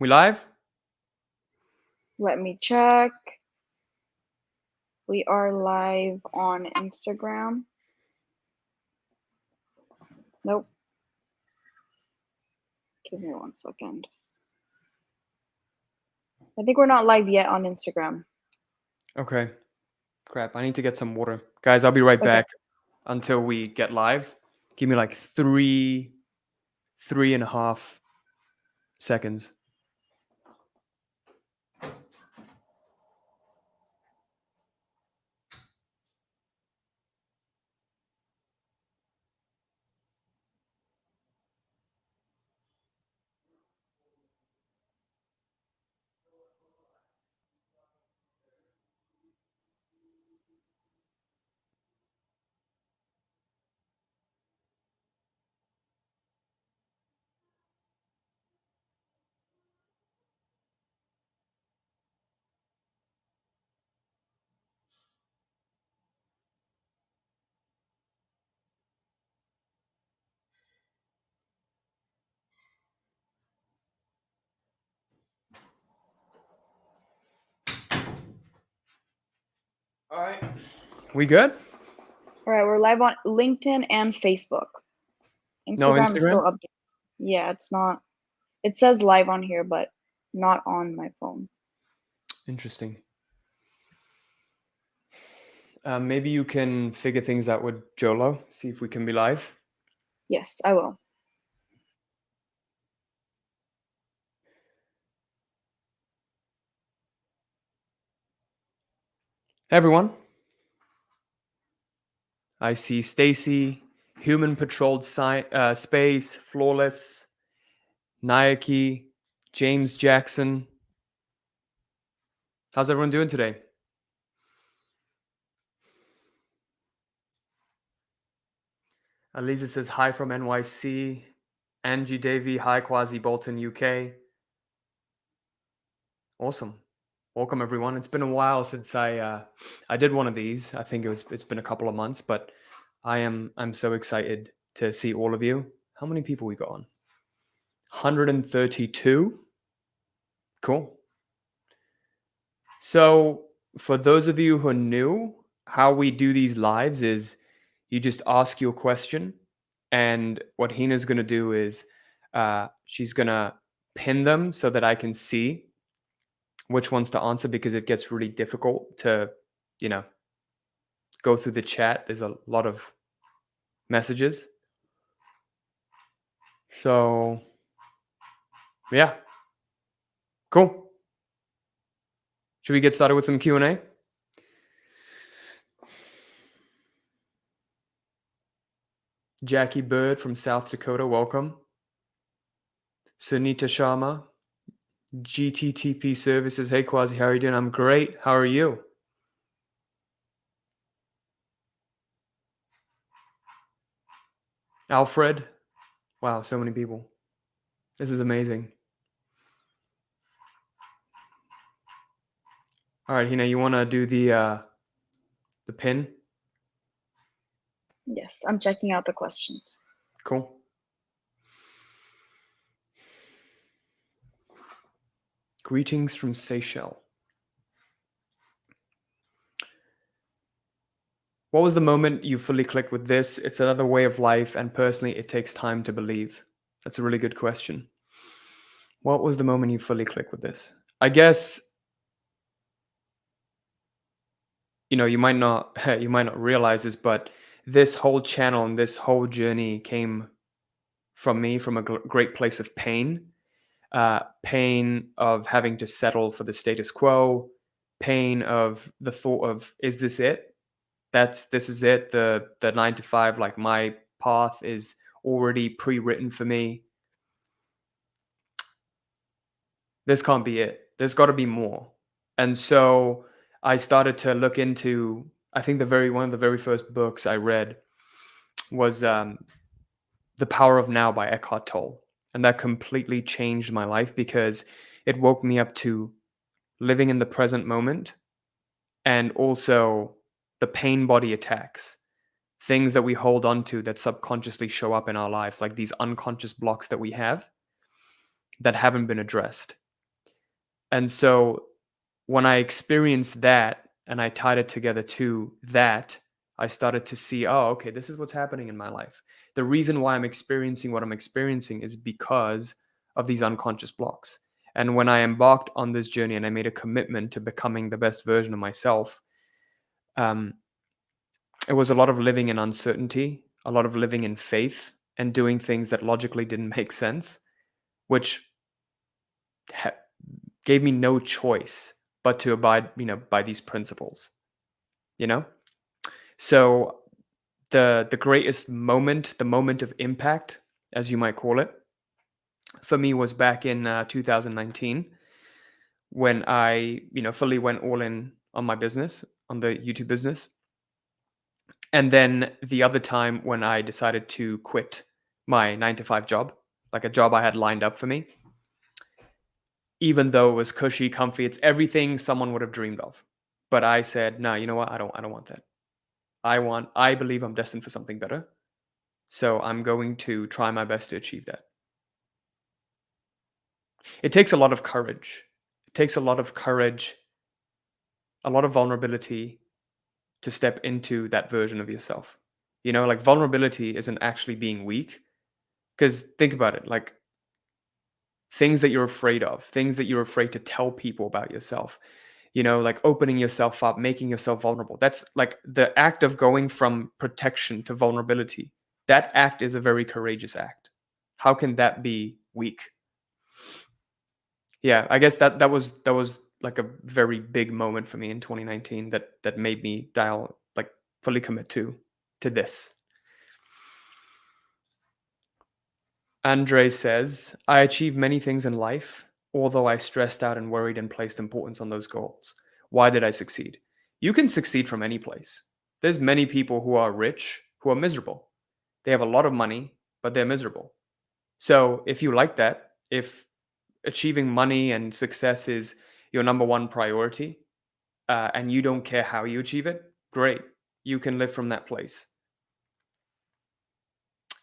We live? Let me check. We are live on Instagram. Nope. Give me 1 second. I think we're not live yet on Instagram. Okay. Crap, I need to get some water. Guys, I'll be right Okay. back until we get live. Give me like three and a half seconds. All right. We good? All right, we're live on LinkedIn and Facebook. No Instagram is still Instagram? updated. Yeah, it's not. It says live on here, but not on my phone. Interesting. Maybe you can figure things out with Jolo, see if we can be live. Yes, I will. Hey, everyone. I see Stacy, Human Patrolled Space, Flawless, Nike, James Jackson. How's everyone doing today? Aliza says hi from NYC. Angie Davey, hi Quazi Bolton, UK. Awesome. Welcome everyone. It's been a while since I did one of these. I think it's been a couple of months, but I'm so excited to see all of you. How many people we got on? 132. Cool. So for those of you who are new, how we do these lives is you just ask your question, and what Hina's going to do is she's going to pin them so that I can see which ones to answer, because it gets really difficult to, you know, go through the chat. There's a lot of messages. So yeah, cool. Should we get started with some Q&A? Jackie Bird from South Dakota, welcome. Sunita Sharma, GTTP Services. Hey Quasi, how are you doing? I'm great. How are you? Alfred. Wow, so many people. This is amazing. All right, Hina, you want to do the pin? Yes, I'm checking out the questions. Cool. Greetings from Seychelles. What was the moment you fully clicked with this? It's another way of life, and personally, it takes time to believe. That's a really good question. What was the moment you fully clicked with this? I guess, you might not you might not realize this, but this whole channel and this whole journey came from me from a great place of pain. Pain of having to settle for the status quo, pain of the thought of, is this it? This is it. The 9 to 5, like my path is already pre-written for me. This can't be it. There's got to be more. And so I started to look into, I think one of the very first books I read was The Power of Now by Eckhart Tolle. And that completely changed my life, because it woke me up to living in the present moment, and also the pain body attacks, things that we hold on to that subconsciously show up in our lives, like these unconscious blocks that we have that haven't been addressed. And so when I experienced that and I tied it together to that, I started to see, oh, okay, this is what's happening in my life. The reason why I'm experiencing what I'm experiencing is because of these unconscious blocks. And when I embarked on this journey and I made a commitment to becoming the best version of myself, um, it was a lot of living in uncertainty, a lot of living in faith, and doing things that logically didn't make sense, which ha- gave me no choice but to abide, by these principles. You know, so the greatest moment, the moment of impact, as you might call it, for me was back in 2019 when I, fully went all in on my business, on the YouTube business. And then the other time when I decided to quit my 9 to 5 job, like a job I had lined up for me, even though it was cushy, comfy, it's everything someone would have dreamed of. But I said, no, you know what? I don't want that. I believe I'm destined for something better. So I'm going to try my best to achieve that. It takes a lot of courage. It takes a lot of courage, a lot of vulnerability to step into that version of yourself. Like vulnerability isn't actually being weak. Because think about it, like things that you're afraid of, things that you're afraid to tell people about yourself, like opening yourself up, making yourself vulnerable. That's like the act of going from protection to vulnerability. That act is a very courageous act. How can that be weak? Yeah, I guess that was like a very big moment for me in 2019 that made me dial like fully commit to this. Andre says, I achieved many things in life, although I stressed out and worried and placed importance on those goals. Why did I succeed? You can succeed from any place. There's many people who are rich who are miserable. They have a lot of money, but they're miserable. So if you like that, if achieving money and success is your number one priority, and you don't care how you achieve it, great. You can live from that place.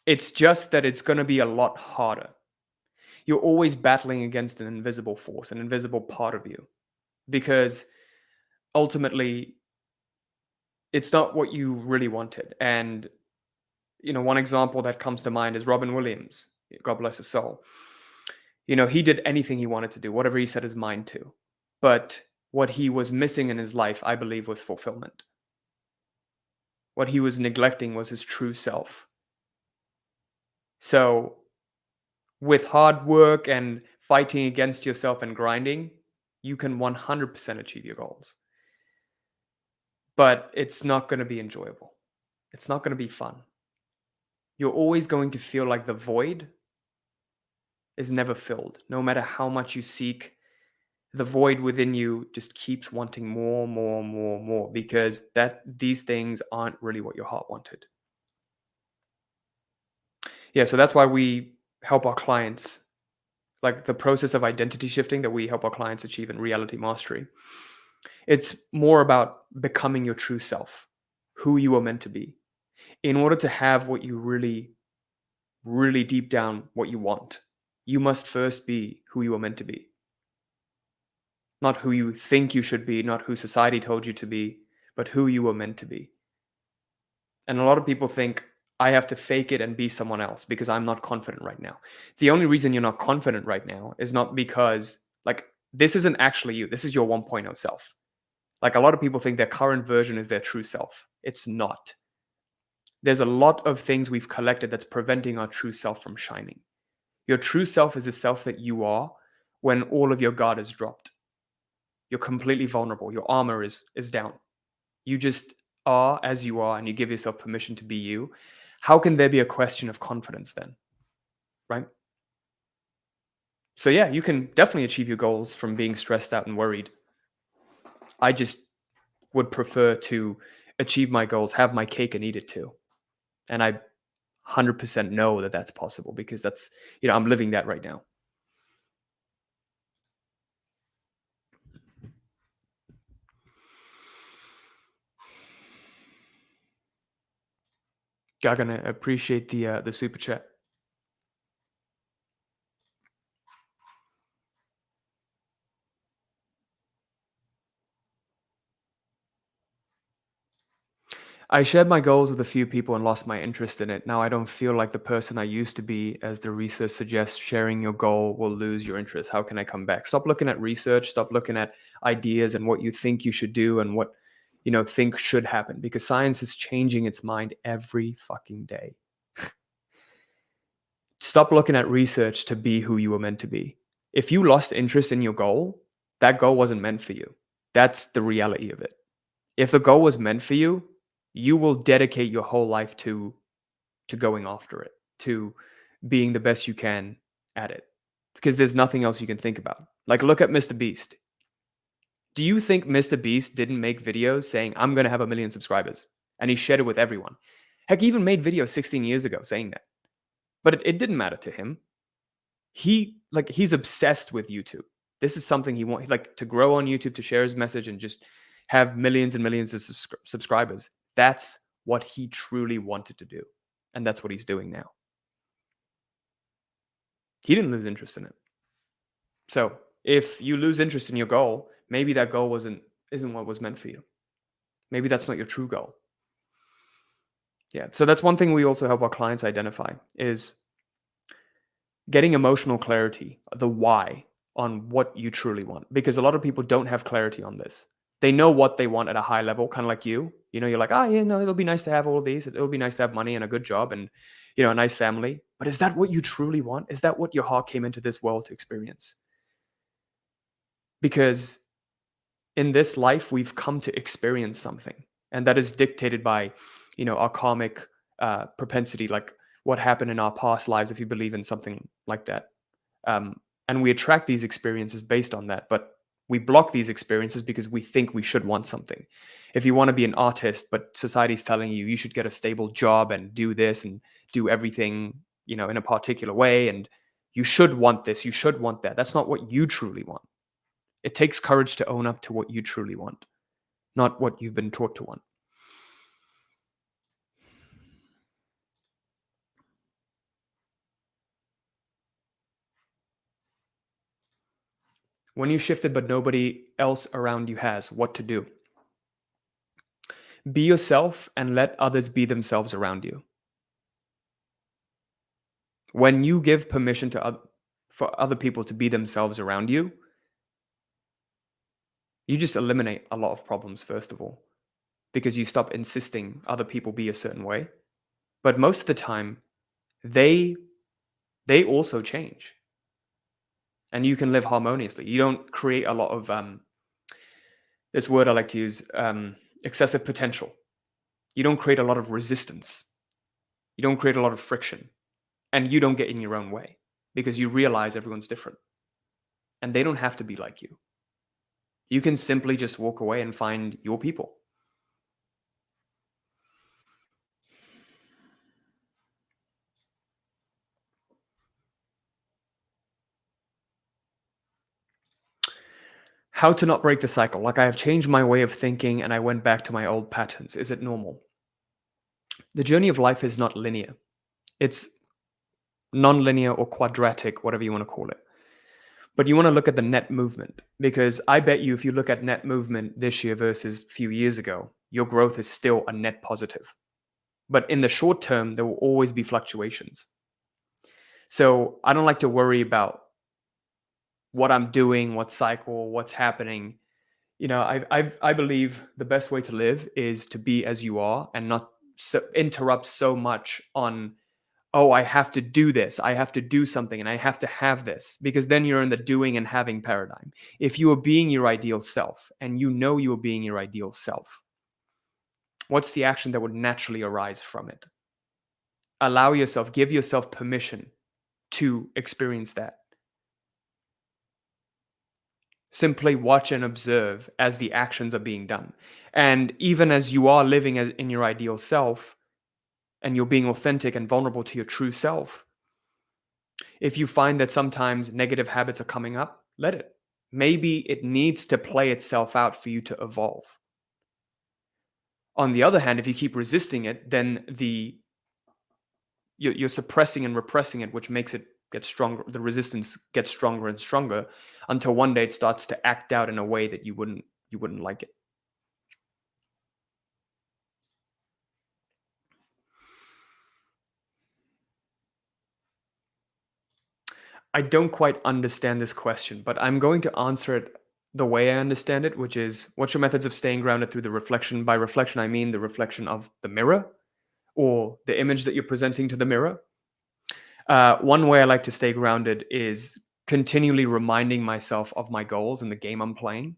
It's just that it's going to be a lot harder. You're always battling against an invisible force, an invisible part of you, because ultimately it's not what you really wanted. And, one example that comes to mind is Robin Williams. God bless his soul. He did anything he wanted to do, whatever he set his mind to. But what he was missing in his life, I believe, was fulfillment. What he was neglecting was his true self. So, with hard work and fighting against yourself and grinding, you can 100% achieve your goals. But it's not going to be enjoyable. It's not going to be fun. You're always going to feel like the void is never filled. No matter how much you seek, the void within you just keeps wanting more, more, more, more, because these things aren't really what your heart wanted. Yeah, so that's why we help our clients, like the process of identity shifting that we help our clients achieve in reality mastery. It's more about becoming your true self, who you are meant to be. In order to have what you really, really deep down what you want, you must first be who you are meant to be. Not who you think you should be, not who society told you to be, but who you were meant to be. And a lot of people think, I have to fake it and be someone else because I'm not confident right now. The only reason you're not confident right now is not because, like, this isn't actually you. This is your 1.0 self. Like, a lot of people think their current version is their true self. It's not. There's a lot of things we've collected that's preventing our true self from shining. Your true self is the self that you are when all of your guard is dropped. You're completely vulnerable. Your armor is down. You just are as you are and you give yourself permission to be you. How can there be a question of confidence then? Right? So yeah, you can definitely achieve your goals from being stressed out and worried. I just would prefer to achieve my goals, have my cake and eat it too. And I 100% know that that's possible because that's, I'm living that right now. Gonna appreciate the super chat. I shared my goals with a few people and lost my interest in it. Now I don't feel like the person I used to be, as the research suggests. Sharing your goal will lose your interest. How can I come back? Stop looking at research, stop looking at ideas and what you think you should do and what think should happen, because science is changing its mind every fucking day. Stop looking at research to be who you were meant to be. If you lost interest in your goal, that goal wasn't meant for you. That's the reality of it. If the goal was meant for you, you will dedicate your whole life to going after it, to being the best you can at it. Because there's nothing else you can think about. Like, look at Mr. Beast. Do you think Mr. Beast didn't make videos saying, I'm going to have 1 million subscribers? And he shared it with everyone. Heck, he even made videos 16 years ago saying that. But it didn't matter to him. He's obsessed with YouTube. This is something he wants, like, to grow on YouTube, to share his message and just have millions and millions of subscribers. That's what he truly wanted to do. And that's what he's doing now. He didn't lose interest in it. So if you lose interest in your goal, maybe that goal isn't what was meant for you. Maybe that's not your true goal. Yeah. So that's one thing we also help our clients identify, is getting emotional clarity, the why on what you truly want. Because a lot of people don't have clarity on this. They know what they want at a high level, kind of like you. You're like, yeah, no, it'll be nice to have all of these. It'll be nice to have money and a good job and, a nice family. But is that what you truly want? Is that what your heart came into this world to experience? Because in this life, we've come to experience something. And that is dictated by, our karmic propensity, like what happened in our past lives, if you believe in something like that. And we attract these experiences based on that, but we block these experiences because we think we should want something. If you want to be an artist, but society's telling you you should get a stable job and do this and do everything, in a particular way, and you should want this, you should want that. That's not what you truly want. It takes courage to own up to what you truly want, not what you've been taught to want. When you shifted but nobody else around you has, what to do? Be yourself and let others be themselves around you. When you give permission for other people to be themselves around you, you just eliminate a lot of problems, first of all, because you stop insisting other people be a certain way. But most of the time, they also change. And you can live harmoniously. You don't create a lot of this word I like to use, excessive potential. You don't create a lot of resistance. You don't create a lot of friction. And you don't get in your own way because you realize everyone's different. And they don't have to be like you. You can simply just walk away and find your people. How to not break the cycle. Like, I have changed my way of thinking and I went back to my old patterns. Is it normal? The journey of life is not linear. It's non-linear or quadratic, whatever you want to call it. But you want to look at the net movement, because I bet you if you look at net movement this year versus a few years ago, your growth is still a net positive. But in the short term, there will always be fluctuations. So I don't like to worry about what I'm doing, what cycle, what's happening. I believe the best way to live is to be as you are and not interrupt so much on, oh, I have to do this, I have to do something, and I have to have this, because then you're in the doing and having paradigm. If you are being your ideal self and you know you are being your ideal self, what's the action that would naturally arise from it? Allow yourself, give yourself permission to experience that. Simply watch and observe as the actions are being done. And even as you are living in your ideal self and you're being authentic and vulnerable to your true self, if you find that sometimes negative habits are coming up, let it. Maybe it needs to play itself out for you to evolve. On the other hand, if you keep resisting it, then you're suppressing and repressing it, which makes it get stronger. The resistance gets stronger and stronger until one day it starts to act out in a way that you wouldn't like it. I don't quite understand this question, but I'm going to answer it the way I understand it, which is what's your methods of staying grounded through the reflection? By reflection, I mean the reflection of the mirror or the image that you're presenting to the mirror. One way I like to stay grounded is continually reminding myself of my goals in the game I'm playing.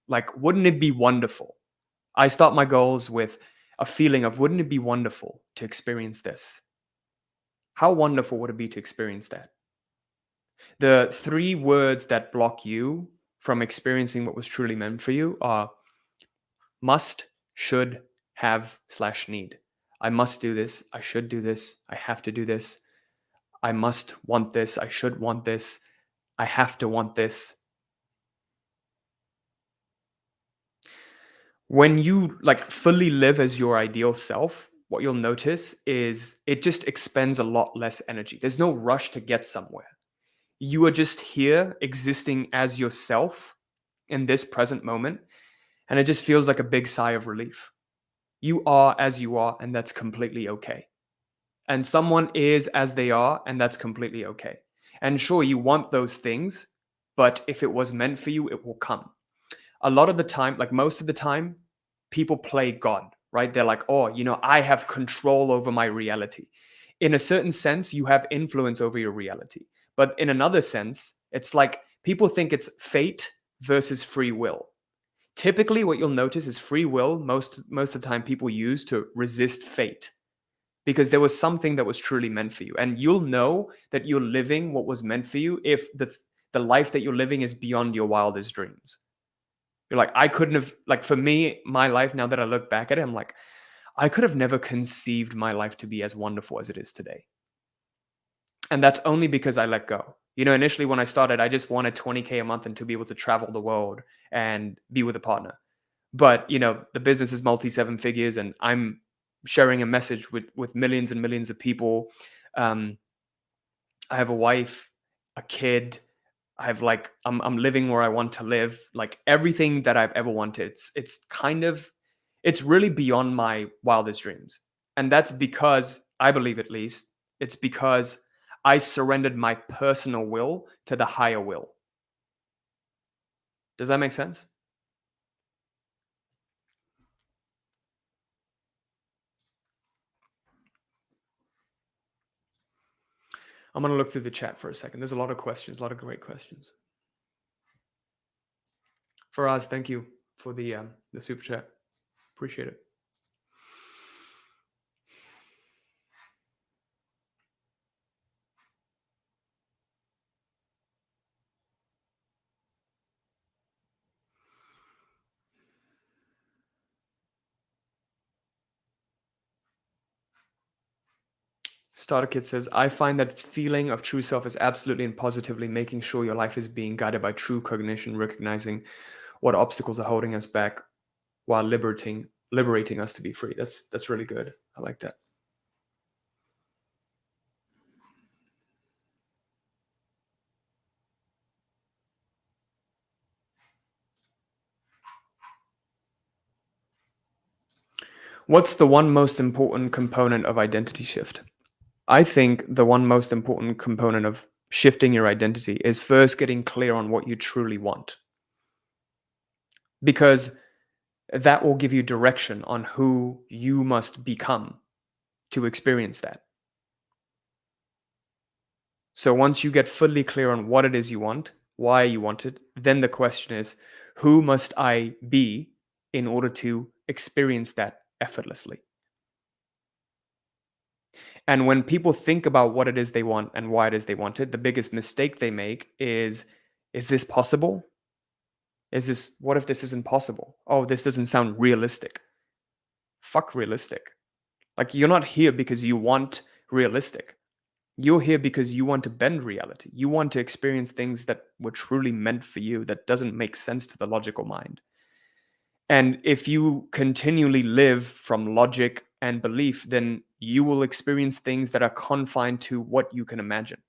Like, wouldn't it be wonderful? I start my goals with a feeling of, wouldn't it be wonderful to experience this? How wonderful would it be to experience that? The three words that block you from experiencing what was truly meant for you are must, should, have, slash need. I must do this. I should do this. I have to do this. I must want this. I should want this. I have to want this. When you like fully live as your ideal self, what you'll notice is it just expends a lot less energy. There's no rush to get somewhere. You are just here existing as yourself in this present moment. And it just feels like a big sigh of relief. You are as you are, and that's completely okay. And someone is as they are, and that's completely okay. And sure, you want those things, but if it was meant for you, it will come. A lot of the time, like most of the time, people play God, right? They're like, oh, I have control over my reality. In a certain sense, you have influence over your reality. But in another sense, it's like people think it's fate versus free will. Typically, what you'll notice is free will, most of the time people use to resist fate because there was something that was truly meant for you. And you'll know that you're living what was meant for you if the life that you're living is beyond your wildest dreams. You're like, I couldn't have, like, for me, my life, now that I look back at it, I'm like, I could have never conceived my life to be as wonderful as it is today. And that's only because I let go. Initially when I started, I just wanted 20K a month and to be able to travel the world and be with a partner. But the business is multi seven figures, and I'm sharing a message with millions and millions of people. Um, I have a wife, a kid. I have like I'm living where I want to live. Like everything that I've ever wanted. It's really beyond my wildest dreams, and that's because I believe, at least, it's because I surrendered my personal will to the higher will. Does that make sense? I'm gonna look through the chat for a second. There's a lot of questions, a lot of great questions. Faraz, thank you for the super chat. Appreciate it. Starter Kid says, I find that feeling of true self is absolutely and positively making sure your life is being guided by true cognition, recognizing what obstacles are holding us back while liberating us to be free. That's really good. I like that. What's the one most important component of identity shift? I think the one most important component of shifting your identity is first getting clear on what you truly want. Because that will give you direction on who you must become to experience that. So once you get fully clear on what it is you want, why you want it, then the question is, who must I be in order to experience that effortlessly? And when people think about what it is they want and why it is they want it, the biggest mistake they make is this possible? What if this isn't possible? Oh, this doesn't sound realistic. Fuck realistic. Like, you're not here because you want realistic. You're here because you want to bend reality. You want to experience things that were truly meant for you, that doesn't make sense to the logical mind. And if you continually live from logic and belief, then you will experience things that are confined to what you can imagine.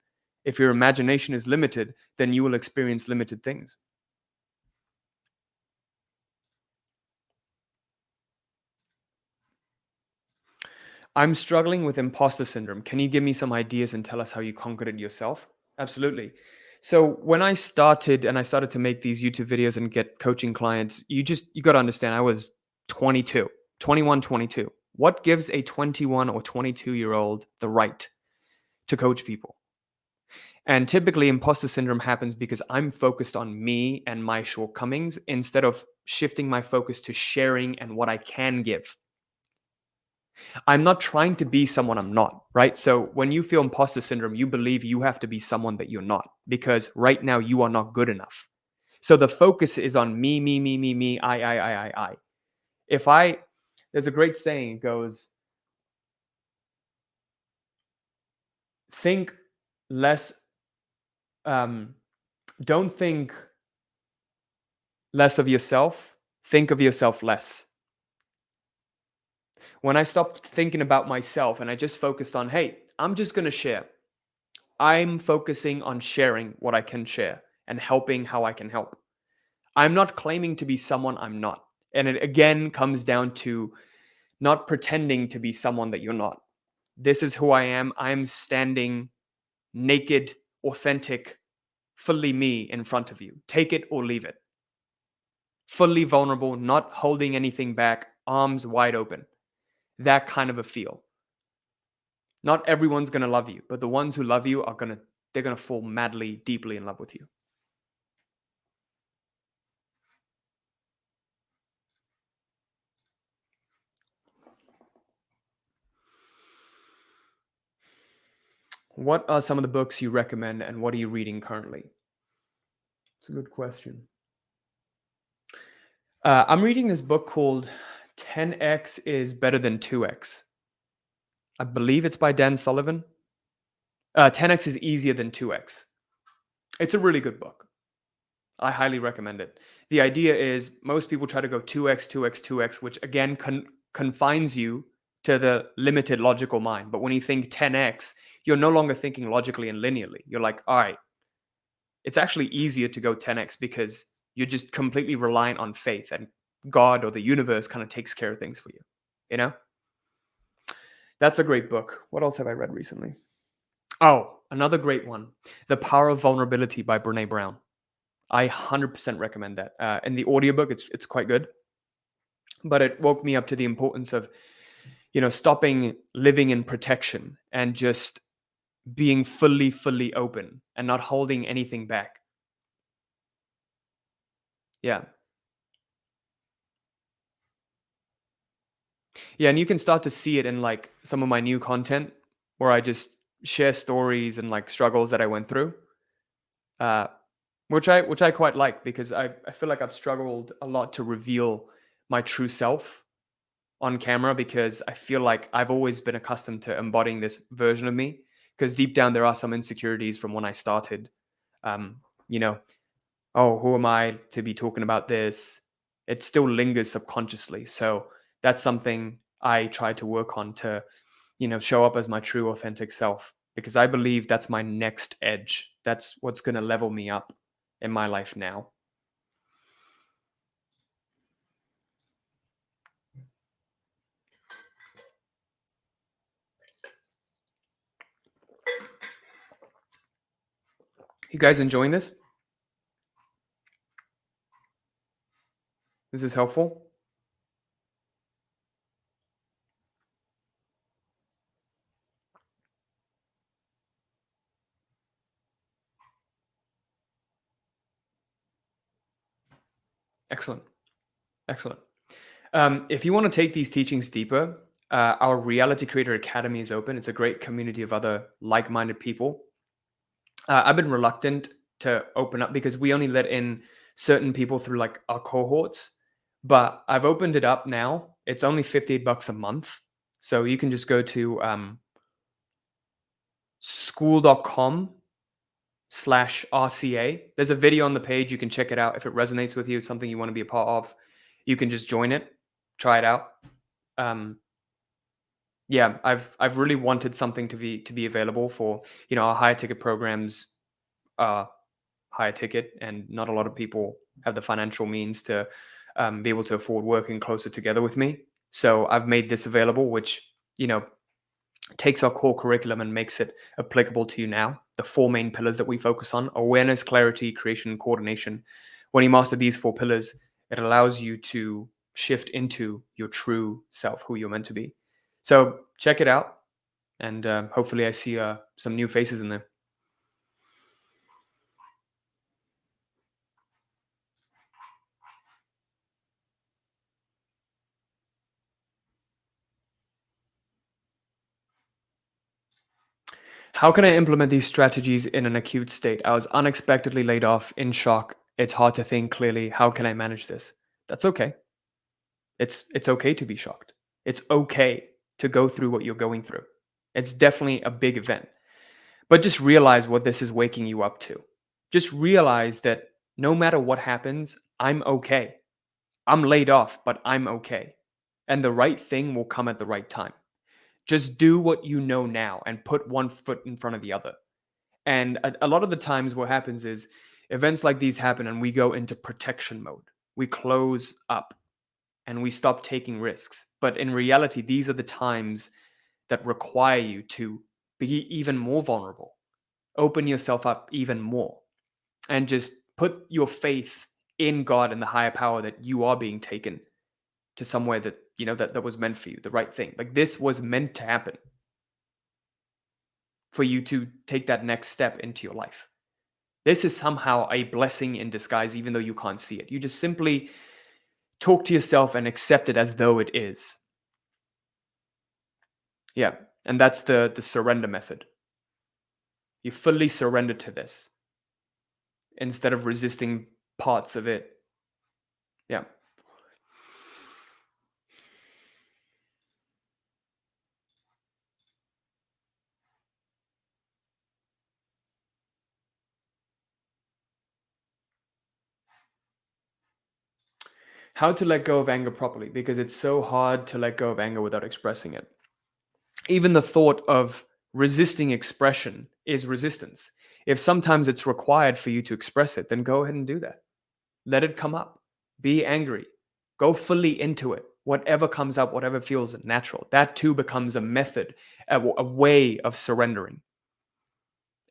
If your imagination is limited, then you will experience limited things. I'm struggling with imposter syndrome. Can you give me some ideas and tell us how you conquered it yourself? Absolutely. So when I started to make these YouTube videos and get coaching clients, you got to understand I was 22, 21, 22. What gives a 21 or 22-year-old the right to coach people? And typically imposter syndrome happens because I'm focused on me and my shortcomings instead of shifting my focus to sharing and what I can give. I'm not trying to be someone I'm not, right? So when you feel imposter syndrome, you believe you have to be someone that you're not because right now you are not good enough. So the focus is on me, me, me, me, me, I. If I, there's a great saying, it goes, think less, um, don't think less of yourself, think of yourself less. When I stopped thinking about myself and I just focused on, hey, I'm just going to share. I'm focusing on sharing what I can share and helping how I can help. I'm not claiming to be someone I'm not. And it again comes down to not pretending to be someone that you're not. This is who I am. I'm standing naked, authentic, fully me in front of you. Take it or leave it. Fully vulnerable, not holding anything back, arms wide open. That kind of a feel. Not everyone's going to love you, but the ones who love you they're going to fall madly, deeply in love with you. What are some of the books you recommend and what are you reading currently? It's a good question. I'm reading this book called 10x is Better Than 2x. I believe it's by Dan Sullivan. 10x is easier than 2x. It's a really good book. I highly recommend it. The idea is most people try to go 2x, 2x, 2x, which again confines you to the limited logical mind. But when you think 10x, you're no longer thinking logically and linearly. You're like, all right, it's actually easier to go 10x because you're just completely reliant on faith and God or the universe kind of takes care of things for you. You know? That's a great book. What else have I read recently? Oh, another great one, The Power of Vulnerability by Brene Brown. I 100% recommend that. In the audiobook, it's quite good, but it woke me up to the importance of, stopping living in protection and just being fully open and not holding anything back. Yeah. Yeah, and you can start to see it in like some of my new content where I just share stories and like struggles that I went through. Uh, which I quite like because I feel like I've struggled a lot to reveal my true self on camera because I feel like I've always been accustomed to embodying this version of me because deep down there are some insecurities from when I started. Um, you know, oh, who am I to be talking about this? It still lingers subconsciously. So that's something I try to work on to, show up as my true authentic self because I believe that's my next edge. That's what's going to level me up in my life now. You guys enjoying this? Is this helpful? Excellent. Excellent. If you want to take these teachings deeper, our Reality Creator Academy is open. It's a great community of other like minded people. I've been reluctant to open up because we only let in certain people through like our cohorts, but I've opened it up now. It's only $58 a month. So you can just go to school.com/RCA. There's a video on the page. You can check it out. If it resonates with you, it's something you want to be a part of, you can just join it, try it out. Um, yeah, I've really wanted something to be available for, our higher ticket programs are higher ticket and not a lot of people have the financial means to be able to afford working closer together with me. So I've made this available, which, takes our core curriculum and makes it applicable to you now. The four main pillars that we focus on: awareness, clarity, creation, and coordination. When you master these four pillars, it allows you to shift into your true self, who you're meant to be. So check it out, and hopefully, I see some new faces in there. How can I implement these strategies in an acute state? I was unexpectedly laid off, in shock. It's hard to think clearly. How can I manage this? That's okay. It's okay to be shocked. It's okay to go through what you're going through. It's definitely a big event. But just realize what this is waking you up to. Just realize that no matter what happens, I'm okay. I'm laid off, but I'm okay. And the right thing will come at the right time. Just do what you know now and put one foot in front of the other. And a lot of the times, what happens is events like these happen and we go into protection mode. We close up and we stop taking risks. But in reality, these are the times that require you to be even more vulnerable, open yourself up even more, and just put your faith in God and the higher power that you are being taken to somewhere that that was meant for you, the right thing. Like this was meant to happen for you to take that next step into your life. This is somehow a blessing in disguise, even though you can't see it. You just simply talk to yourself and accept it as though it is. Yeah. And that's the surrender method. You fully surrender to this instead of resisting parts of it. Yeah. How to let go of anger properly, because it's so hard to let go of anger without expressing it. Even the thought of resisting expression is resistance. If sometimes it's required for you to express it, then go ahead and do that. Let it come up. Be angry. Go fully into it. Whatever comes up, whatever feels natural, that too becomes a method, a way of surrendering.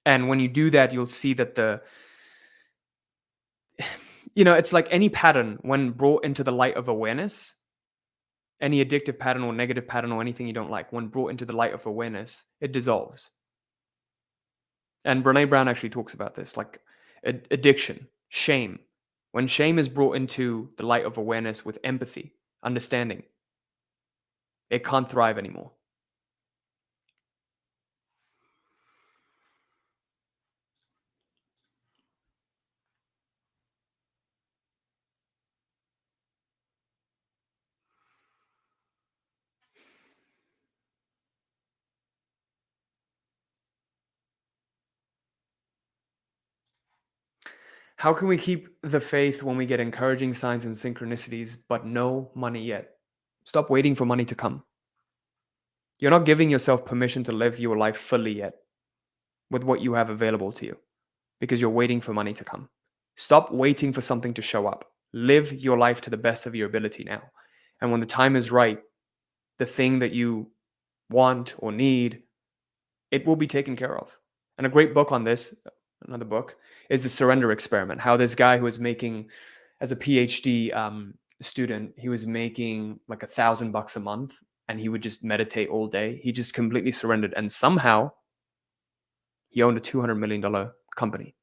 And when you do that, you'll see that it's like any pattern when brought into the light of awareness, any addictive pattern or negative pattern or anything you don't like, when brought into the light of awareness, it dissolves. And Brene Brown actually talks about this, like addiction, shame. When shame is brought into the light of awareness with empathy, understanding, it can't thrive anymore. How can we keep the faith when we get encouraging signs and synchronicities, but no money yet? Stop waiting for money to come. You're not giving yourself permission to live your life fully yet with what you have available to you because you're waiting for money to come. Stop waiting for something to show up. Live your life to the best of your ability now. And when the time is right, the thing that you want or need, it will be taken care of. And a great book on this, another book, is The Surrender Experiment. How this guy who was making, as a PhD student, he was making like $1,000 a month, and he would just meditate all day. He just completely surrendered, and somehow he owned a $200 million company.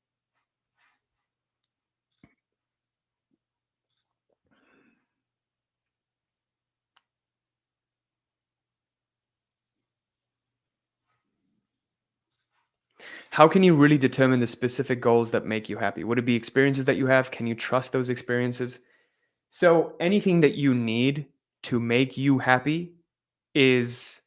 How can you really determine the specific goals that make you happy? Would it be experiences that you have? Can you trust those experiences? So anything that you need to make you happy is,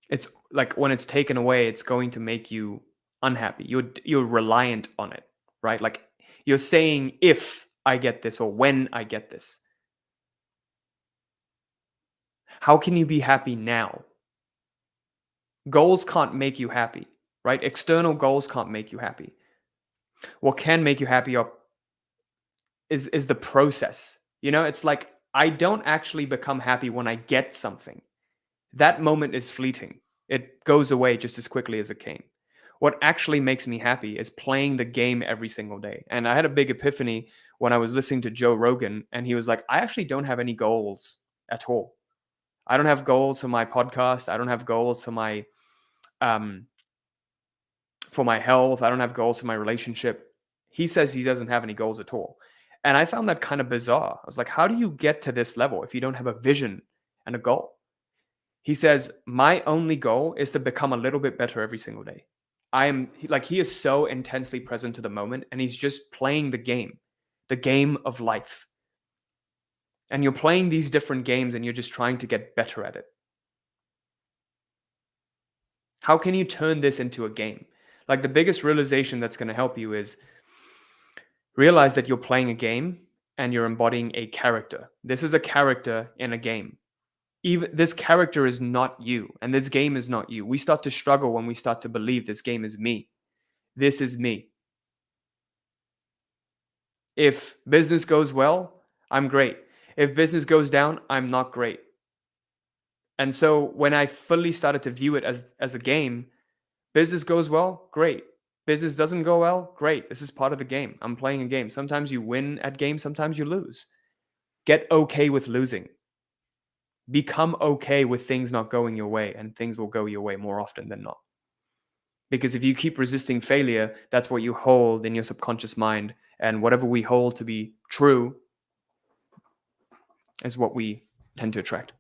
it's like when it's taken away, it's going to make you unhappy. You're reliant on it, right? Like you're saying, if I get this or when I get this. How can you be happy now? Goals can't make you happy, right? External goals can't make you happy. What can make you happy is the process. It's like I don't actually become happy when I get something. That moment is fleeting. It goes away just as quickly as it came. What actually makes me happy is playing the game every single day. And I had a big epiphany when I was listening to Joe Rogan, and he was like, I actually don't have any goals at all. I don't have goals for my podcast. I don't have goals um, for my health. I don't have goals for my relationship. He says he doesn't have any goals at all. And I found that kind of bizarre. I was like, how do you get to this level if you don't have a vision and a goal? He says, my only goal is to become a little bit better every single day. He is so intensely present to the moment, and he's just playing the game of life. And you're playing these different games and you're just trying to get better at it. How can you turn this into a game? Like, the biggest realization that's going to help you is realize that you're playing a game and you're embodying a character. This is a character in a game. Even this character is not you, and this game is not you. We start to struggle when we start to believe this game is me. This is me. If business goes well, I'm great. If business goes down, I'm not great. And so when I fully started to view it as a game, business goes well, great. Business doesn't go well, great. This is part of the game. I'm playing a game. Sometimes you win at games, sometimes you lose. Get okay with losing. Become okay with things not going your way, and things will go your way more often than not. Because if you keep resisting failure, that's what you hold in your subconscious mind. And whatever we hold to be true is what we tend to attract.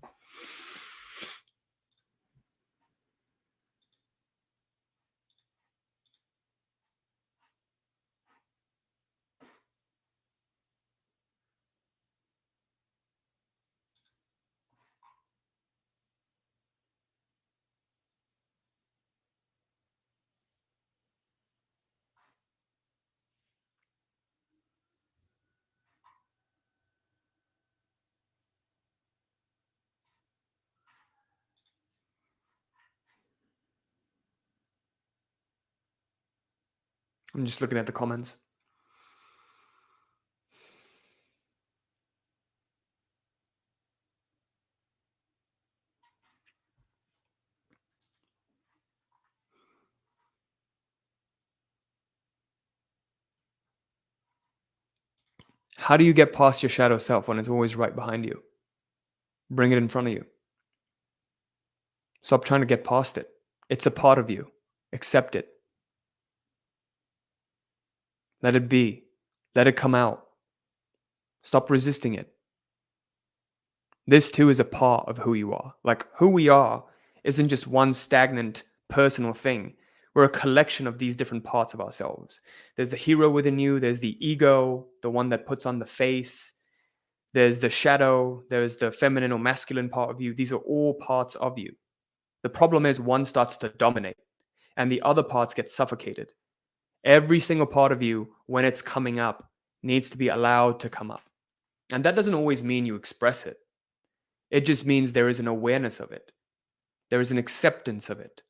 I'm just looking at the comments. How do you get past your shadow self when it's always right behind you? Bring it in front of you. Stop trying to get past it. It's a part of you. Accept it. Let it be. Let it come out. Stop resisting it. This too is a part of who you are. Like, who we are isn't just one stagnant personal thing. We're a collection of these different parts of ourselves. There's the hero within you, there's the ego, the one that puts on the face, there's the shadow, there's the feminine or masculine part of you. These are all parts of you. The problem is one starts to dominate and the other parts get suffocated. Every single part of you, when it's coming up, needs to be allowed to come up. And that doesn't always mean you express it. It just means there is an awareness of it. There is an acceptance of it.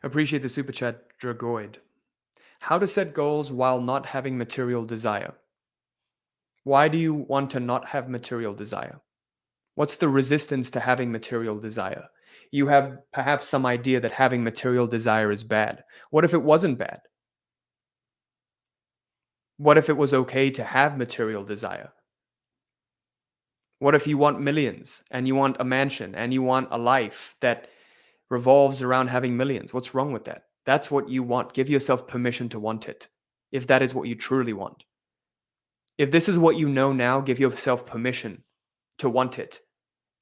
Appreciate the super chat, Dragoid. How to set goals while not having material desire. Why do you want to not have material desire? What's the resistance to having material desire? You have perhaps some idea that having material desire is bad. What if it wasn't bad? What if it was okay to have material desire? What if you want millions and you want a mansion and you want a life that revolves around having millions? What's wrong with that? That's what you want. Give yourself permission to want it, if that is what you truly want. If this is what you know now, give yourself permission to want it.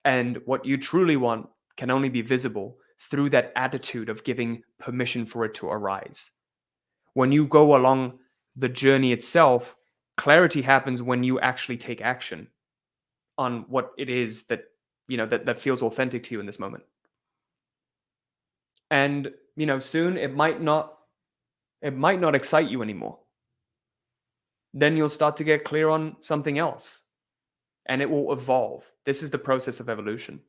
And what you truly want can only be visible through that attitude of giving permission for it to arise. When you go along the journey itself, clarity happens when you actually take action on what it is that that feels authentic to you in this moment. And soon it might not excite you anymore. Then you'll start to get clear on something else and it will evolve. This is the process of evolution.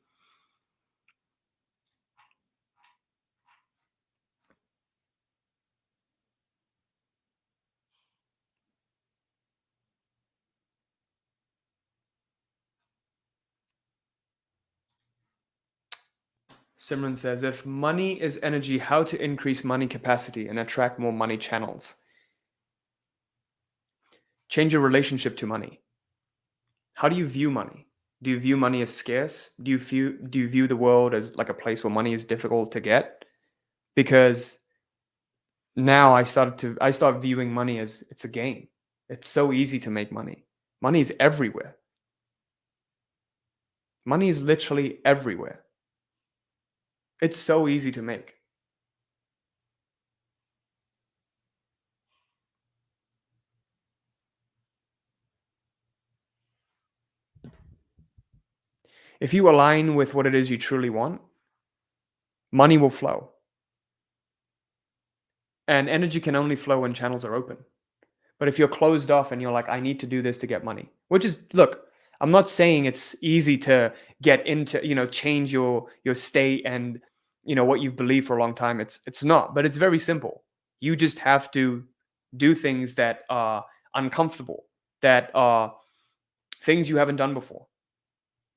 Simran says, if money is energy, how to increase money capacity and attract more money channels? Change your relationship to money. How do you view money? Do you view money as scarce? Do you view the world as like a place where money is difficult to get? Because now I start viewing money as it's a game. It's so easy to make money. Money is everywhere. Money is literally everywhere. It's so easy to make. If you align with what it is you truly want, money will flow. And energy can only flow when channels are open. But if you're closed off and you're like, I need to do this to get money, which is, look, I'm not saying it's easy to get into, change your state and what you've believed for a long time. It's not, but it's very simple. You just have to do things that are uncomfortable, that are things you haven't done before,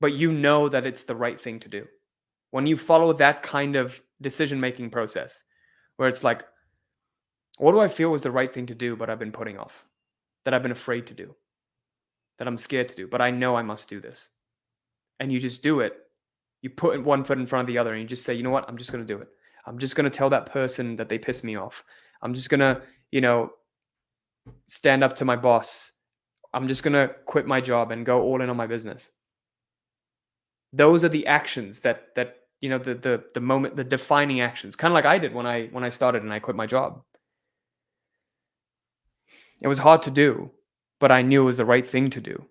but you know that it's the right thing to do. When you follow that kind of decision making process, where it's like, what do I feel was the right thing to do, but I've been putting off, that I've been afraid to do, that I'm scared to do, but I know I must do this. And you just do it. You put one foot in front of the other and you just say, you know what? I'm just going to do it. I'm just going to tell that person that they pissed me off. I'm just going to, stand up to my boss. I'm just going to quit my job and go all in on my business. Those are the actions that the moment, the defining actions, kind of like I did when I started and I quit my job. It was hard to do, but I knew it was the right thing to do.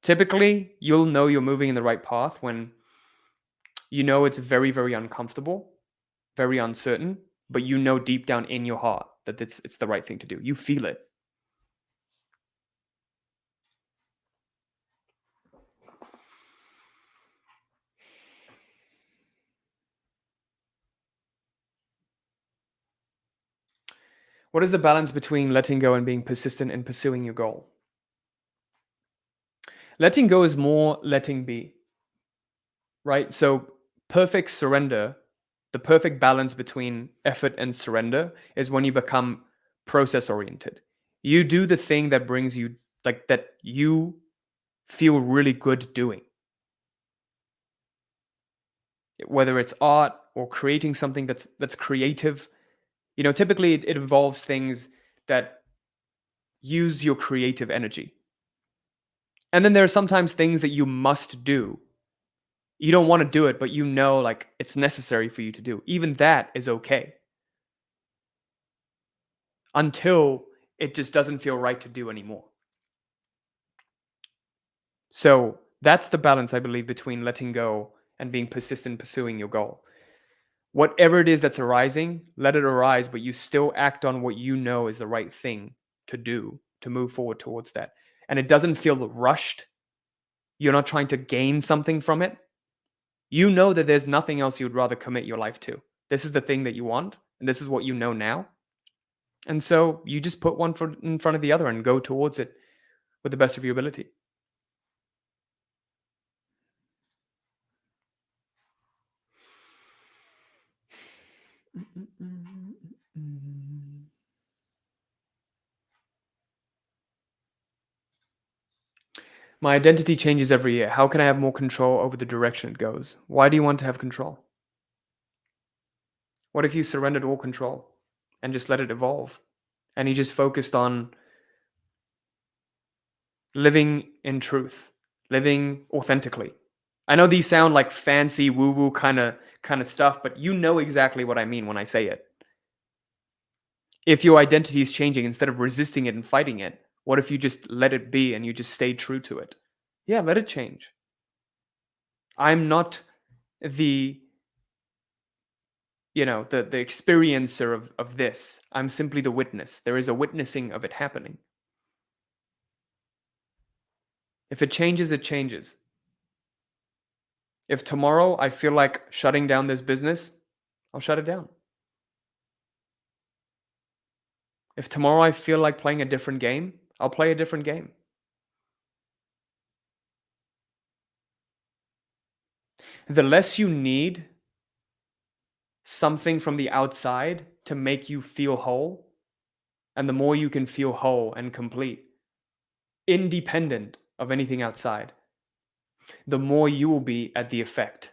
Typically, you'll know you're moving in the right path when you know it's very, very uncomfortable, very uncertain, but you know deep down in your heart that it's the right thing to do. You feel it. What is the balance between letting go and being persistent in pursuing your goal? Letting go is more letting be, right? So, perfect surrender, the perfect balance between effort and surrender is when you become process oriented. You do the thing that brings you, like, that you feel really good doing, whether it's art or creating something that's creative. Typically it involves things that use your creative energy. And then there are sometimes things that you must do. You don't want to do it, but like it's necessary for you to do. Even that is okay. Until it just doesn't feel right to do anymore. So that's the balance, I believe, between letting go and being persistent pursuing your goal. Whatever it is that's arising, let it arise, but you still act on what you know is the right thing to do to move forward towards that. And it doesn't feel rushed. You're not trying to gain something from it. You know that there's nothing else you'd rather commit your life to. This is the thing that you want, and this is what you know now. And so you just put one foot in front of the other and go towards it with the best of your ability. My identity changes every year. How can I have more control over the direction it goes? Why do you want to have control? What if you surrendered all control and just let it evolve? And you just focused on living in truth, living authentically. I know these sound like fancy woo-woo kind of stuff, but you know exactly what I mean when I say it. If your identity is changing, instead of resisting it and fighting it, what if you just let it be and you just stay true to it? Yeah, let it change. I'm not the the experiencer of this. I'm simply the witness. There is a witnessing of it happening. If it changes, it changes. If tomorrow I feel like shutting down this business, I'll shut it down. If tomorrow I feel like playing a different game, I'll play a different game. The less you need something from the outside to make you feel whole, and the more you can feel whole and complete, independent of anything outside, the more you will be at the effect.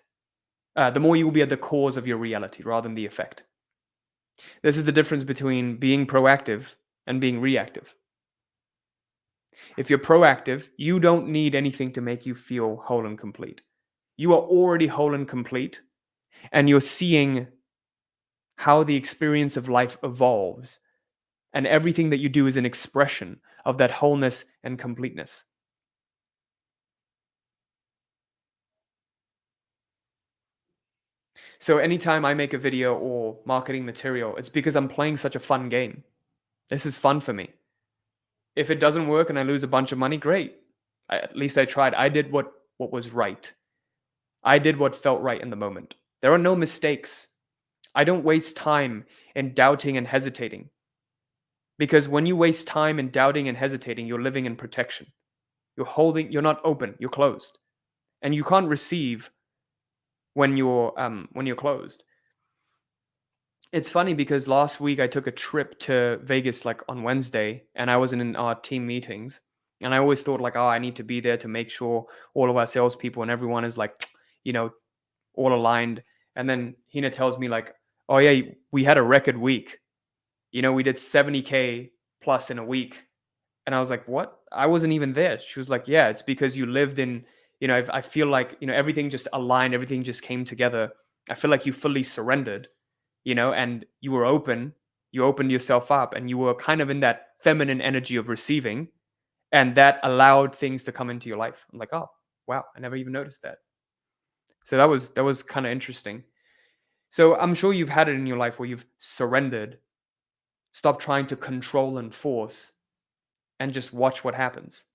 The more you will be at the cause of your reality rather than the effect. This is the difference between being proactive and being reactive. If you're proactive, you don't need anything to make you feel whole and complete. You are already whole and complete, and you're seeing how the experience of life evolves, and everything that you do is an expression of that wholeness and completeness. So anytime I make a video or marketing material, it's because I'm playing such a fun game. This is fun for me. If it doesn't work and I lose a bunch of money, great. At least I tried. I did what was right. I did what felt right in the moment. There are no mistakes. I don't waste time in doubting and hesitating. Because when you waste time in doubting and hesitating, you're living in protection. You're not open, you're closed. And you can't receive when you're closed. It's funny because last week I took a trip to Vegas like on Wednesday, and I was in our team meetings, and I always thought like, oh, I need to be there to make sure all of our salespeople and everyone is like, you know, all aligned. And then Hina tells me like, oh yeah, we had a record week. We did 70K plus in a week. And I was like, what? I wasn't even there. She was like, yeah, it's because you lived in, I feel like, everything just aligned, everything just came together. I feel like you fully surrendered, and you were open, you opened yourself up, and you were kind of in that feminine energy of receiving, and that allowed things to come into your life. I'm like, oh, wow, I never even noticed that. So that was kind of interesting. So I'm sure you've had it in your life where you've surrendered, stopped trying to control and force, and just watch what happens.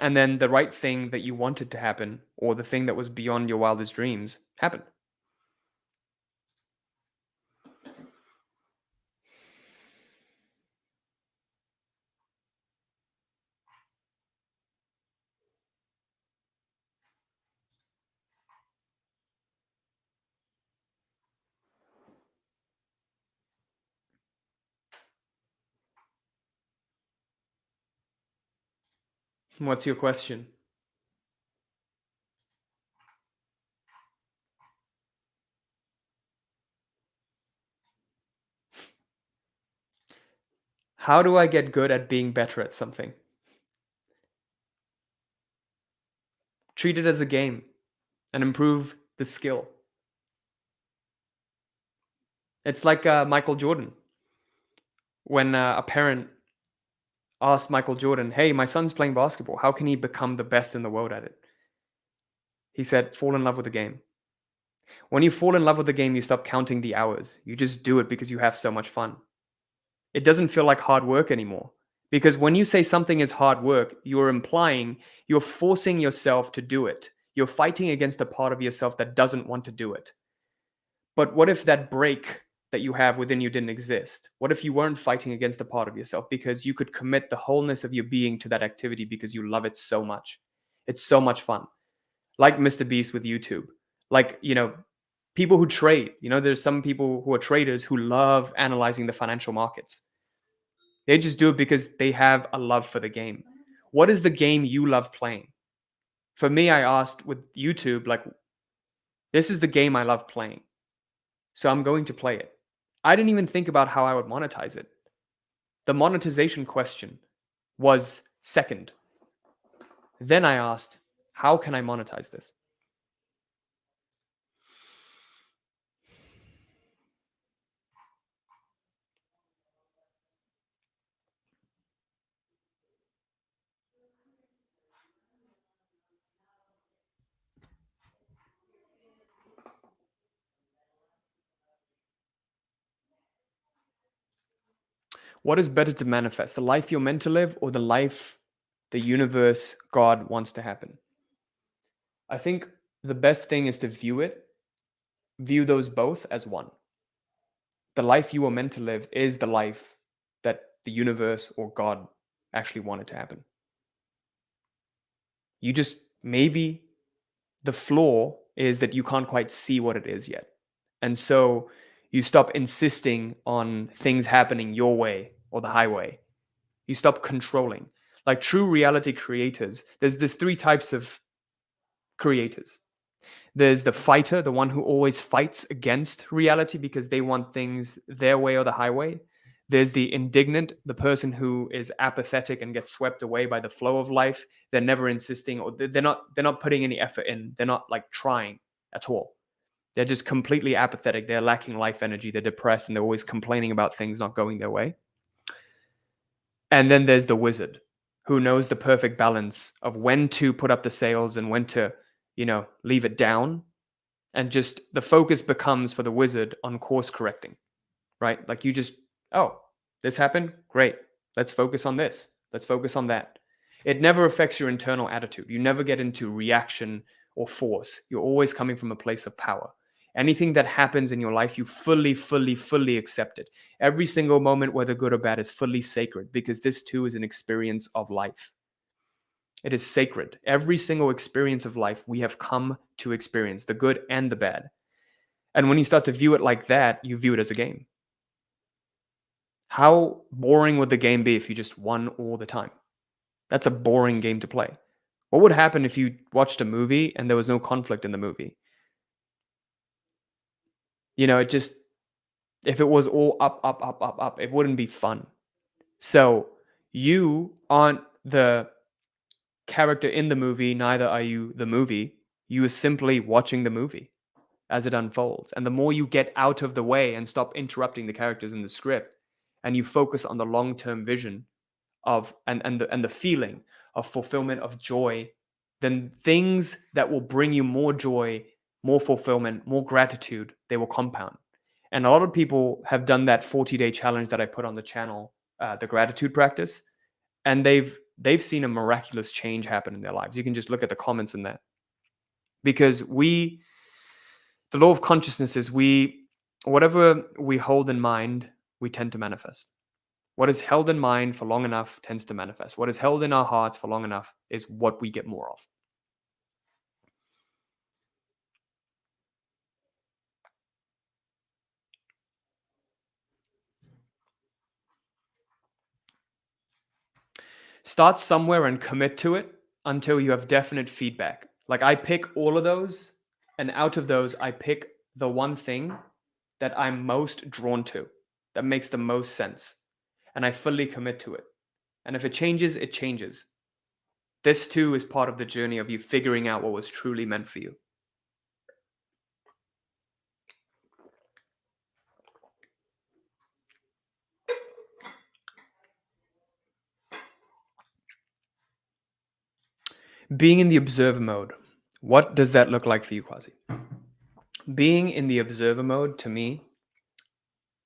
And then the right thing that you wanted to happen, or the thing that was beyond your wildest dreams, happened. What's your question? How do I get good at being better at something? Treat it as a game and improve the skill. It's like Michael Jordan. When a parent asked Michael Jordan, hey, my son's playing basketball. How can he become the best in the world at it? He said, fall in love with the game. When you fall in love with the game, you stop counting the hours. You just do it because you have so much fun. It doesn't feel like hard work anymore. Because when you say something is hard work, you're implying you're forcing yourself to do it. You're fighting against a part of yourself that doesn't want to do it. But what if that break that you have within you didn't exist? What if you weren't fighting against a part of yourself because you could commit the wholeness of your being to that activity because you love it so much? It's so much fun. Like Mr. Beast with YouTube. Like, people who trade, there's some people who are traders who love analyzing the financial markets. They just do it because they have a love for the game. What is the game you love playing? For me, I asked with YouTube, like, this is the game I love playing. So I'm going to play it. I didn't even think about how I would monetize it. The monetization question was second. Then I asked, how can I monetize this? What is better to manifest, the life you're meant to live or the life the universe, God wants to happen? I think the best thing is to view those both as one. The life you were meant to live is the life that the universe or God actually wanted to happen. You just maybe The flaw is that you can't quite see what it is yet. And so you stop insisting on things happening your way or the highway. You stop controlling. Like true reality creators, there's three types of creators. There's the fighter, the one who always fights against reality because they want things their way or the highway. There's the indignant, the person who is apathetic and gets swept away by the flow of life. They're never insisting, or they're not putting any effort in. They're not like trying at all. They're just completely apathetic. They're lacking life energy. They're depressed and they're always complaining about things not going their way. And then there's the wizard who knows the perfect balance of when to put up the sails and when to, leave it down. And just the focus becomes for the wizard on course correcting, right? Like you just, oh, this happened. Great. Let's focus on this. Let's focus on that. It never affects your internal attitude. You never get into reaction or force. You're always coming from a place of power. Anything that happens in your life, you fully, fully, fully accept it. Every single moment, whether good or bad, is fully sacred because this too is an experience of life. It is sacred. Every single experience of life we have come to experience, the good and the bad. And when you start to view it like that, you view it as a game. How boring would the game be if you just won all the time? That's a boring game to play. What would happen if you watched a movie and there was no conflict in the movie? If it was all up, up, up, up, up, it wouldn't be fun. So you aren't the character in the movie, neither are you the movie. You are simply watching the movie as it unfolds. And the more you get out of the way and stop interrupting the characters in the script, and you focus on the long-term vision of and the feeling of fulfillment, of joy, then things that will bring you more joy, more fulfillment, more gratitude, they will compound. And a lot of people have done that 40-day challenge that I put on the channel, the gratitude practice, and they've seen a miraculous change happen in their lives. You can just look at the comments in that. Because the law of consciousness is whatever we hold in mind, we tend to manifest. What is held in mind for long enough tends to manifest. What is held in our hearts for long enough is what we get more of. Start somewhere and commit to it until you have definite feedback. Like I pick all of those, and out of those, I pick the one thing that I'm most drawn to, that makes the most sense. And I fully commit to it. And if it changes, it changes. This too is part of the journey of you figuring out what was truly meant for you. Being in the observer mode. What does that look like for you, Quazi? Being in the observer mode to me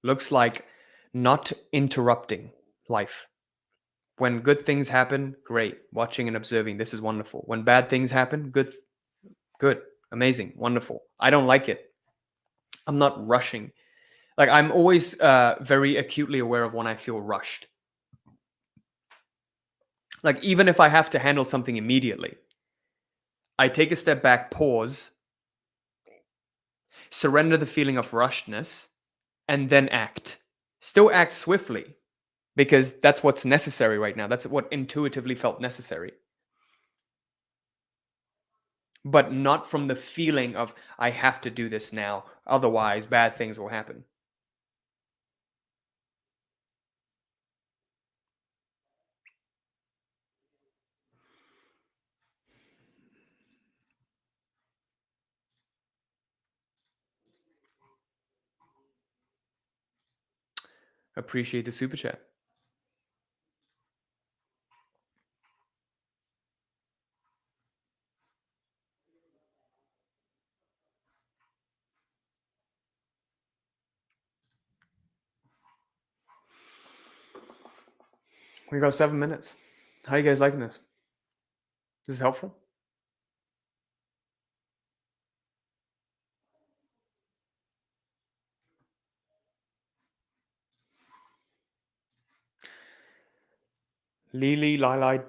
looks like not interrupting life. When good things happen, great. Watching and observing, this is wonderful. When bad things happen, good, amazing, wonderful. I don't like it. I'm not rushing. Like I'm always very acutely aware of when I feel rushed. Like even if I have to handle something immediately, I take a step back, pause, surrender the feeling of rushedness, and then act. Still act swiftly because that's what's necessary right now. That's what intuitively felt necessary. But not from the feeling of, I have to do this now, otherwise bad things will happen. Appreciate the super chat. We got 7 minutes. How you guys liking this? This is helpful? Lily, Lili,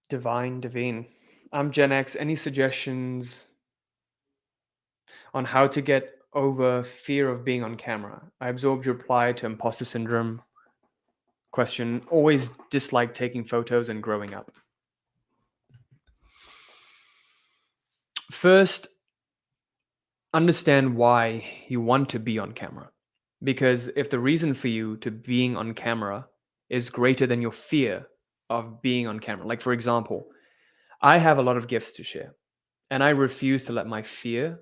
Divine, Divine. I'm Gen X. Any suggestions on how to get over fear of being on camera. I absorbed your reply to imposter syndrome question. Always disliked taking photos and growing up. First, understand why you want to be on camera. Because if the reason for you to being on camera is greater than your fear of being on camera, like for example, I have a lot of gifts to share, and I refuse to let my fear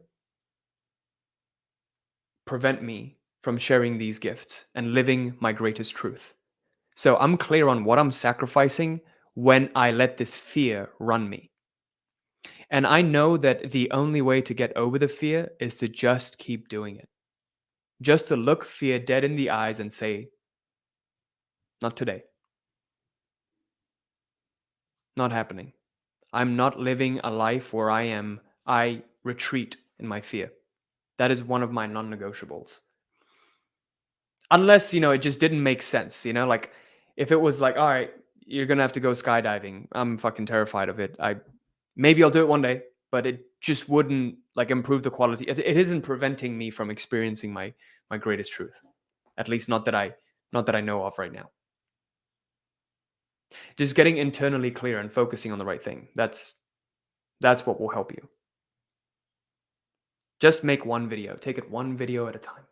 prevent me from sharing these gifts and living my greatest truth. So I'm clear on what I'm sacrificing when I let this fear run me. And I know that the only way to get over the fear is to just keep doing it. Just to look fear dead in the eyes and say, not today, not happening. I'm not living a life where I retreat in my fear. That is one of my non negotiables. Unless, it just didn't make sense, like if it was like, all right, you're going to have to go skydiving. I'm fucking terrified of it. Maybe I'll do it one day, but it just wouldn't like improve the quality. It isn't preventing me from experiencing my greatest truth. At least not that I know of right now. Just getting internally clear and focusing on the right thing. That's what will help you. Just make one video. Take it one video at a time.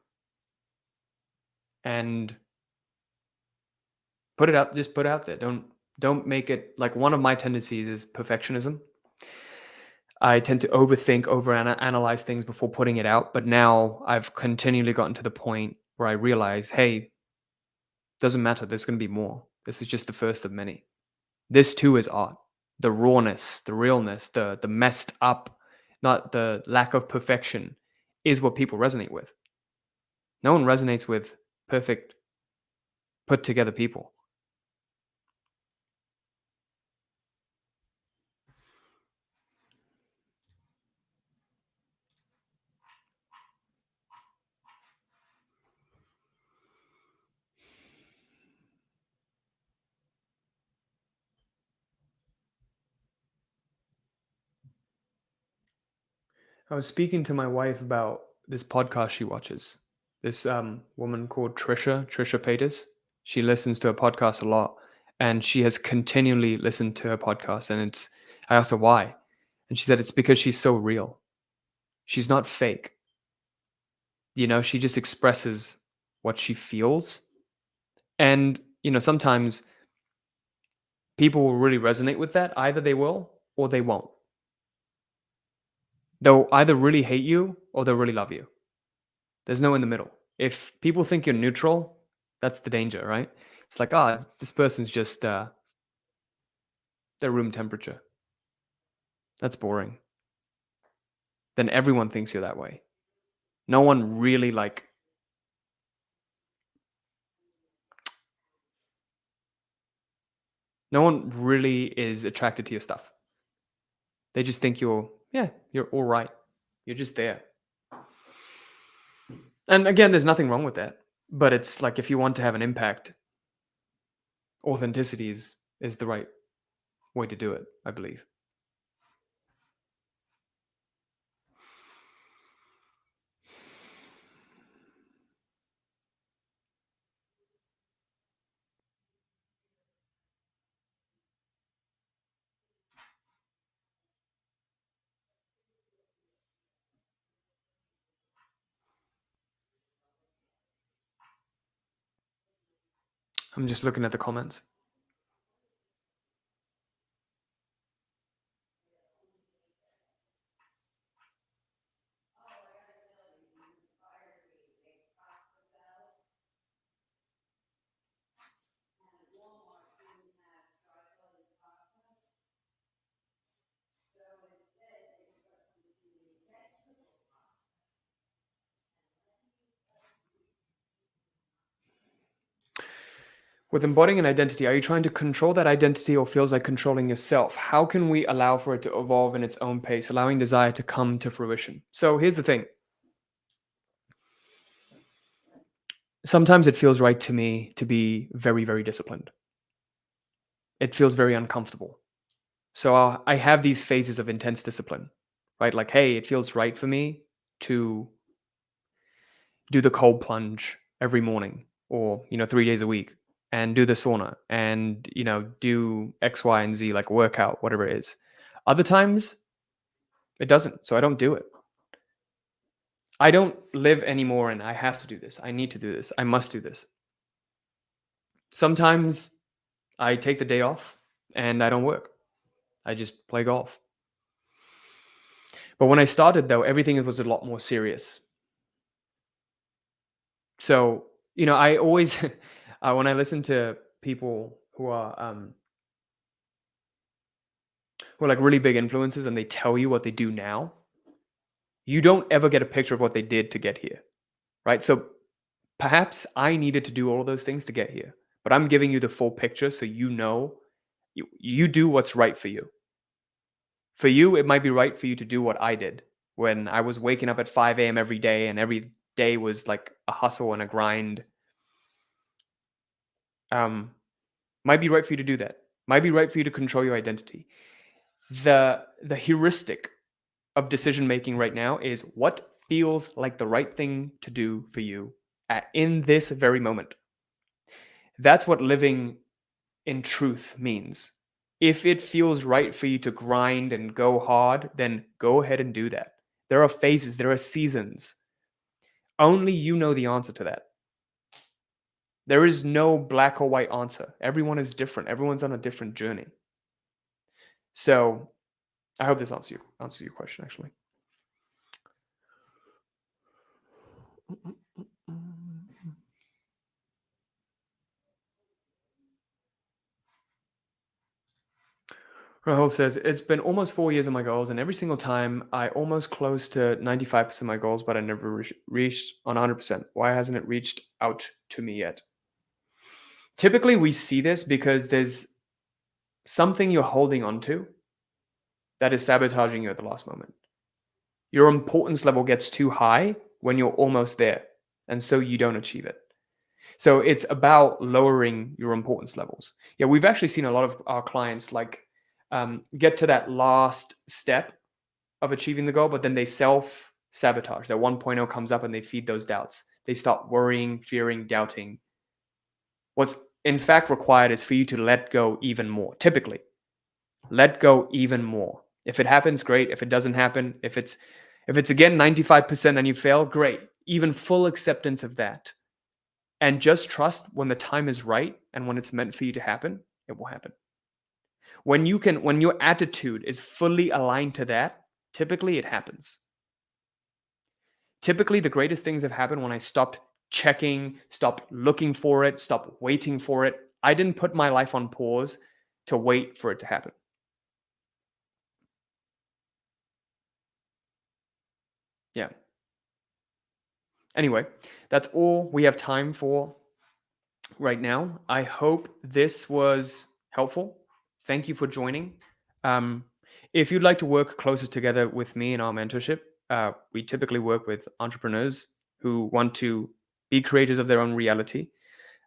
And put it out, just put it out there. Don't make it like one of my tendencies is perfectionism. I tend to overthink, overanalyze things before putting it out, but now I've continually gotten to the point where I realize, hey, doesn't matter. There's going to be more. This is just the first of many. This too is art. The rawness, the realness, the messed up, not the lack of perfection, is what people resonate with. No one resonates with perfect, put together people. I was speaking to my wife about this podcast she watches. This woman called Trisha Paytas. She listens to a podcast a lot, and she has continually listened to her podcast. And I asked her why, and she said it's because she's so real. She's not fake. She just expresses what she feels, and sometimes people will really resonate with that. Either they will or they won't. They'll either really hate you or they'll really love you. There's no in the middle. If people think you're neutral, that's the danger, right? It's like, this person's just their room temperature. That's boring. Then everyone thinks you're that way. No one really no one really is attracted to your stuff. They just think you're all right. You're just there. And again, there's nothing wrong with that. But it's like if you want to have an impact, authenticity is the right way to do it, I believe. I'm just looking at the comments. With embodying an identity, are you trying to control that identity or feels like controlling yourself? How can we allow for it to evolve in its own pace, allowing desire to come to fruition? So here's the thing. Sometimes it feels right to me to be very, very disciplined. It feels very uncomfortable. So I have these phases of intense discipline, right? Like, hey, it feels right for me to do the cold plunge every morning or, 3 days a week and do the sauna and, do X, Y, and Z, like workout, whatever it is. Other times it doesn't. So I don't do it. I don't live anymore and I have to do this. I need to do this. I must do this. Sometimes I take the day off and I don't work. I just play golf. But when I started, though, everything was a lot more serious. So, I always, when I listen to people who are like really big influencers and they tell you what they do now, you don't ever get a picture of what they did to get here, right? So perhaps I needed to do all of those things to get here, but I'm giving you the full picture so you do what's right for you. For you, it might be right for you to do what I did when I was waking up at 5 a.m. every day and every day was like a hustle and a grind. Um, might be right for you to do that. Might be right for you to control your identity. The heuristic of decision making right now is what feels like the right thing to do for you in this very moment. That's what living in truth means. If it feels right for you to grind and go hard, then go ahead and do that. There are phases, there are seasons. Only you know the answer to that. There is no black or white answer. Everyone is different. Everyone's on a different journey. So I hope this answers your question, actually. Rahul says, it's been almost 4 years of my goals, and every single time I almost close to 95% of my goals, but I never reached on 100%. Why hasn't it reached out to me yet? Typically, we see this because there's something you're holding on to that is sabotaging you at the last moment. Your importance level gets too high when you're almost there, and so you don't achieve it. So it's about lowering your importance levels. Yeah, we've actually seen a lot of our clients get to that last step of achieving the goal, but then they self-sabotage. That 1.0 comes up and they feed those doubts. They start worrying, fearing, doubting. What's in fact required is for you to let go even more. Typically, let go even more. If it happens, great. If it doesn't happen, if it's again 95% and you fail, great. Even full acceptance of that. And just trust when the time is right and when it's meant for you to happen, it will happen. When your attitude is fully aligned to that, typically it happens. Typically, the greatest things have happened when I stopped checking, stopped looking for it, stopped waiting for it. I didn't put my life on pause to wait for it to happen. Yeah. Anyway, that's all we have time for right now. I hope this was helpful. Thank you for joining. If you'd like to work closer together with me in our mentorship, we typically work with entrepreneurs who want to be creators of their own reality.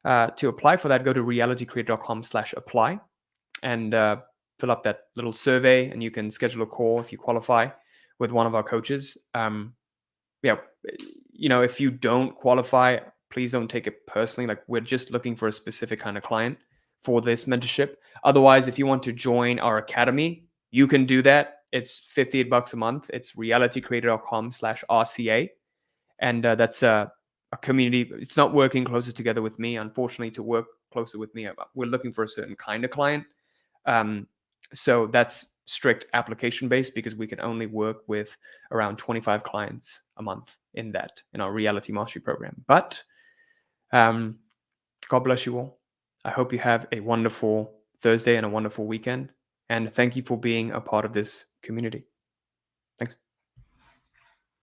To apply for that, go to realitycreator.com/apply and fill up that little survey, and you can schedule a call if you qualify with one of our coaches. Yeah, if you don't qualify, please don't take it personally. Like, we're just looking for a specific kind of client for this mentorship. Otherwise, if you want to join our academy, you can do that. It's $58 a month. It's realitycreator.com/RCA. And that's a community. It's not working closer together with me. Unfortunately, to work closer with me, we're looking for a certain kind of client. So that's strict application based because we can only work with around 25 clients a month in our reality mastery program. But God bless you all. I hope you have a wonderful Thursday and a wonderful weekend. And thank you for being a part of this community. Thanks.